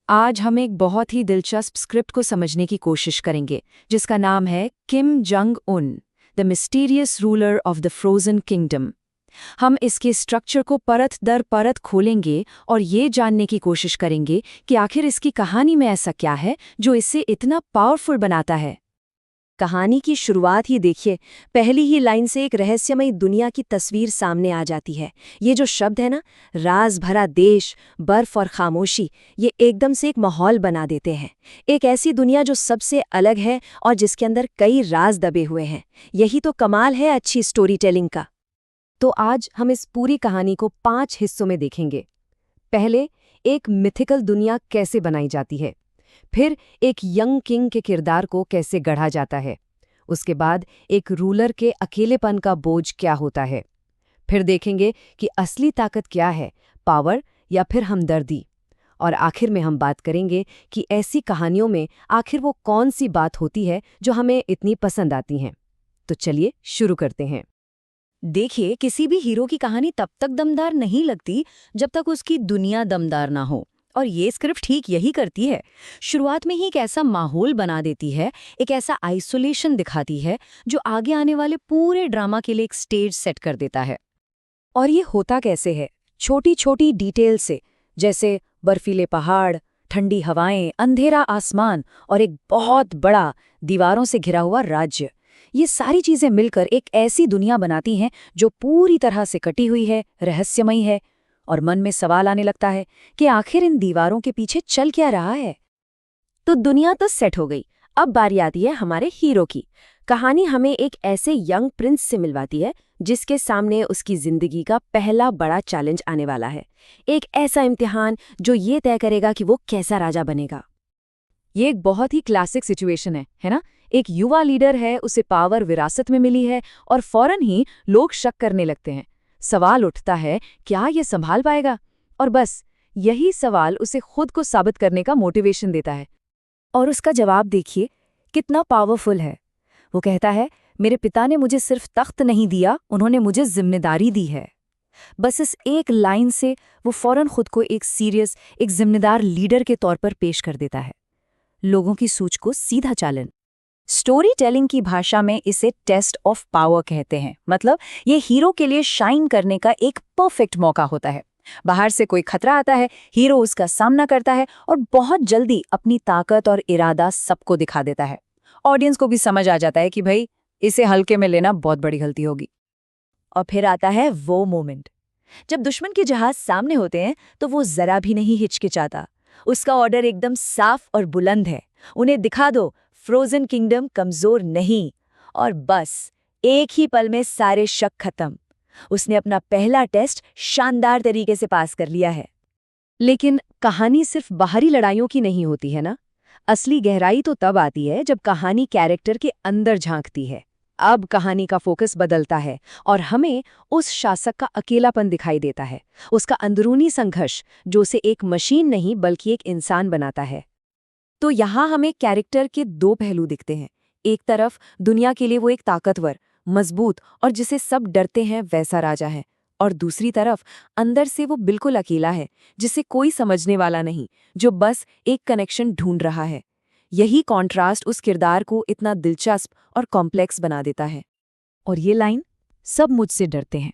आज हम एक बहुत ही दिलचस्प स्क्रिप्ट को समझने की कोशिश करेंगे जिसका नाम है किम जंग उन, the mysterious ruler of the frozen kingdom. हम इसके स्ट्रक्चर को परत दर परत खोलेंगे और ये जानने की कोशिश करेंगे कि आखिर इसकी कहानी में ऐसा क्या है जो इसे इतना पावरफुल बनाता है। कहानी की शुरुआत ही देखिए, पहली ही लाइन से एक रहस्यमयी दुनिया की तस्वीर सामने आ जाती है। ये जो शब्द है ना, राज भरा देश, बर्फ और खामोशी, ये एकदम से एक माहौल बना देते हैं। एक ऐसी दुनिया जो सबसे अलग है और जिसके अंदर कई राज दबे हुए हैं। यही तो कमाल है अच्छी स्टोरी टेलिंग का। तो आज हम इस पूरी कहानी को 5 हिस्सों में देखेंगे। पहले, एक मिथिकल दुनिया कैसे बनाई जाती है। फिर एक यंग किंग के किरदार को कैसे गढ़ा जाता है। उसके बाद एक रूलर के अकेलेपन का बोझ क्या होता है। फिर देखेंगे कि असली ताकत क्या है, पावर या फिर हमदर्दी। और आखिर में हम बात करेंगे कि ऐसी कहानियों में आखिर वो कौन सी बात होती है जो हमें इतनी पसंद आती हैं। तो चलिए शुरू करते हैं। देखिए, किसी भी हीरो की कहानी तब तक दमदार नहीं लगती जब तक उसकी दुनिया दमदार ना हो, और ये स्क्रिप्ट ठीक यही करती है। शुरुआत में ही एक ऐसा माहौल बना देती है, एक ऐसा आइसोलेशन दिखाती है जो आगे आने वाले पूरे ड्रामा के लिए एक स्टेज सेट कर देता है। और ये होता कैसे है? छोटी छोटी डिटेल से, जैसे बर्फीले पहाड़, ठंडी हवाएं, अंधेरा आसमान और एक बहुत बड़ा दीवारों से घिरा हुआ राज्य। ये सारी चीजें मिलकर एक ऐसी दुनिया बनाती हैं जो पूरी तरह से कटी हुई है, रहस्यमयी है। और मन में सवाल आने लगता है कि आखिर इन दीवारों के पीछे चल क्या रहा है। तो दुनिया तो सेट हो गई। अब बारी आती है हमारे हीरो की। कहानी हमें एक ऐसे यंग प्रिंस से मिलवाती है जिसके सामने उसकी जिंदगी का पहला बड़ा चैलेंज आने वाला है। एक ऐसा इम्तिहान जो ये तय करेगा कि वो कैसा राजा बनेगा। ये एक बहुत ही क्लासिक सिचुएशन है ना? एक युवा लीडर है, उसे पावर विरासत में मिली है और फौरन ही लोग शक करने लगते हैं। सवाल उठता है, क्या ये संभाल पाएगा? और बस यही सवाल उसे खुद को साबित करने का मोटिवेशन देता है। और उसका जवाब देखिए कितना पावरफुल है। वो कहता है, मेरे पिता ने मुझे सिर्फ तख्त नहीं दिया, उन्होंने मुझे जिम्मेदारी दी है। बस इस एक लाइन से वो फौरन खुद को एक सीरियस, एक जिम्मेदार लीडर के तौर पर पेश कर देता है। लोगों की सोच को सीधा चालन। स्टोरी टेलिंग की भाषा में इसे टेस्ट ऑफ पावर कहते हैं। मतलब ये हीरो के लिए शाइन करने का एक परफेक्ट मौका होता है। बाहर से कोई खतरा आता है, हीरो उसका सामना करता है और बहुत जल्दी अपनी ताकत और इरादा सबको दिखा देता है। ऑडियंस को भी समझ आ जाता है कि भाई इसे हल्के में लेना बहुत बड़ी गलती होगी। और फिर आता है वो मोमेंट जब दुश्मन के जहाज सामने होते हैं तो वो जरा भी नहीं हिचकिचाता। उसका ऑर्डर एकदम साफ और बुलंद है, उन्हें दिखा दो फ्रोजन किंगडम कमजोर नहीं। और बस एक ही पल में सारे शक खत्म। उसने अपना पहला टेस्ट शानदार तरीके से पास कर लिया है। लेकिन कहानी सिर्फ बाहरी लड़ाइयों की नहीं होती है ना। असली गहराई तो तब आती है जब कहानी कैरेक्टर के अंदर झांकती है। अब कहानी का फोकस बदलता है और हमें उस शासक का अकेलापन दिखाई देता है, उसका अंदरूनी संघर्ष जो उसे एक मशीन नहीं बल्कि एक इंसान बनाता है। तो यहाँ हमें कैरेक्टर के 2 पहलू दिखते हैं। एक तरफ दुनिया के लिए वो एक ताकतवर, मजबूत और जिसे सब डरते हैं वैसा राजा है, और दूसरी तरफ अंदर से वो बिल्कुल अकेला है, जिसे कोई समझने वाला नहीं, जो बस एक कनेक्शन ढूंढ रहा है। यही कॉन्ट्रास्ट उस किरदार को इतना दिलचस्प और कॉम्प्लेक्स बना देता है। और ये लाइन, सब मुझसे डरते हैं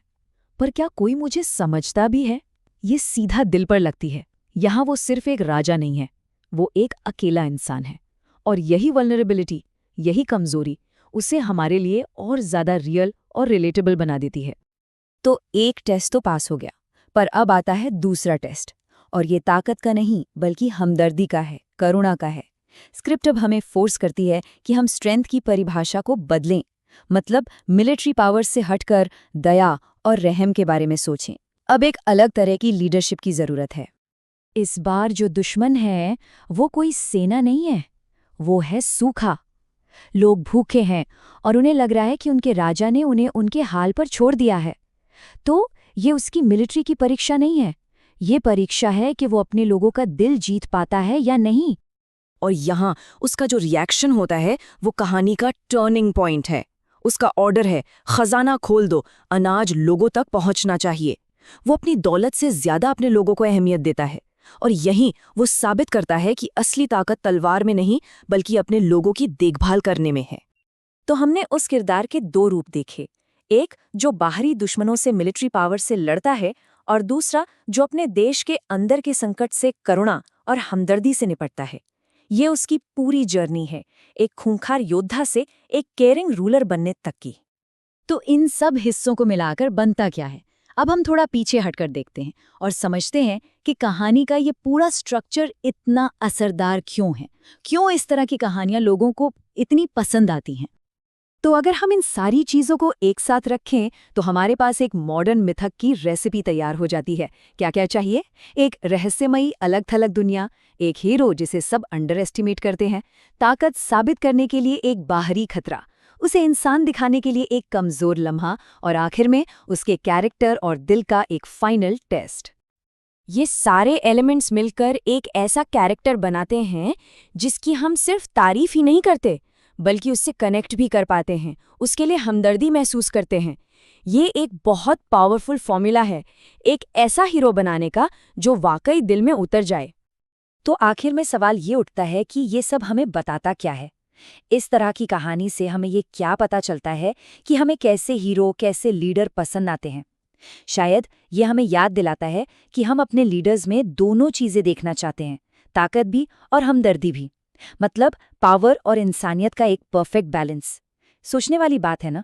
पर क्या कोई मुझे समझता भी है, ये सीधा दिल पर लगती है। यहाँ वो सिर्फ एक राजा नहीं है, वो एक अकेला इंसान है। और यही वल्नरेबिलिटी, यही कमजोरी उसे हमारे लिए और ज्यादा रियल और रिलेटेबल बना देती है। तो एक टेस्ट तो पास हो गया, पर अब आता है दूसरा टेस्ट। और ये ताकत का नहीं बल्कि हमदर्दी का है, करुणा का है। स्क्रिप्ट अब हमें फोर्स करती है कि हम स्ट्रेंथ की परिभाषा को बदलें। मतलब मिलिट्री पावर से हटकर दया और रहम के बारे में सोचें। अब एक अलग तरह की लीडरशिप की जरूरत है। इस बार जो दुश्मन है वो कोई सेना नहीं है, वो है सूखा। लोग भूखे हैं और उन्हें लग रहा है कि उनके राजा ने उन्हें उनके हाल पर छोड़ दिया है। तो ये उसकी मिलिट्री की परीक्षा नहीं है, ये परीक्षा है कि वो अपने लोगों का दिल जीत पाता है या नहीं। और यहाँ उसका जो रिएक्शन होता है वो कहानी का टर्निंग पॉइंट है। उसका ऑर्डर है, खजाना खोल दो, अनाज लोगों तक पहुंचना चाहिए। वो अपनी दौलत से ज्यादा अपने लोगों को अहमियत देता है। और यहीं वो साबित करता है कि असली ताकत तलवार में नहीं बल्कि अपने लोगों की देखभाल करने में है। तो हमने उस किरदार के दो रूप देखे, एक जो बाहरी दुश्मनों से मिलिट्री पावर से लड़ता है और दूसरा जो अपने देश के अंदर के संकट से करुणा और हमदर्दी से निपटता है। ये उसकी पूरी जर्नी है, एक खूंखार योद्धा से एक केयरिंग रूलर बनने तक की। तो इन सब हिस्सों को मिलाकर बनता क्या है? अब हम थोड़ा पीछे हटकर देखते हैं और समझते हैं कि कहानी का ये पूरा स्ट्रक्चर इतना असरदार क्यों है, क्यों इस तरह की कहानियां लोगों को इतनी पसंद आती हैं। तो अगर हम इन सारी चीज़ों को एक साथ रखें तो हमारे पास एक मॉडर्न मिथक की रेसिपी तैयार हो जाती है। क्या क्या चाहिए? एक रहस्यमयी अलग थलग दुनिया, एक हीरो जिसे सब अंडर एस्टिमेट करते हैं, ताकत साबित करने के लिए एक बाहरी खतरा, उसे इंसान दिखाने के लिए एक कमज़ोर लम्हा और आखिर में उसके कैरेक्टर और दिल का एक फाइनल टेस्ट। ये सारे एलिमेंट्स मिलकर एक ऐसा कैरेक्टर बनाते हैं जिसकी हम सिर्फ तारीफ ही नहीं करते बल्कि उससे कनेक्ट भी कर पाते हैं, उसके लिए हमदर्दी महसूस करते हैं। ये एक बहुत पावरफुल फॉर्मूला है एक ऐसा हीरो बनाने का जो वाकई दिल में उतर जाए। तो आखिर में सवाल ये उठता है कि ये सब हमें बताता क्या है? इस तरह की कहानी से हमें ये क्या पता चलता है कि हमें कैसे हीरो, कैसे लीडर पसंद आते हैं? शायद ये हमें याद दिलाता है कि हम अपने लीडर्स में दोनों चीज़ें देखना चाहते हैं, ताकत भी और हमदर्दी भी। मतलब पावर और इंसानियत का एक परफेक्ट बैलेंस। सोचने वाली बात है ना?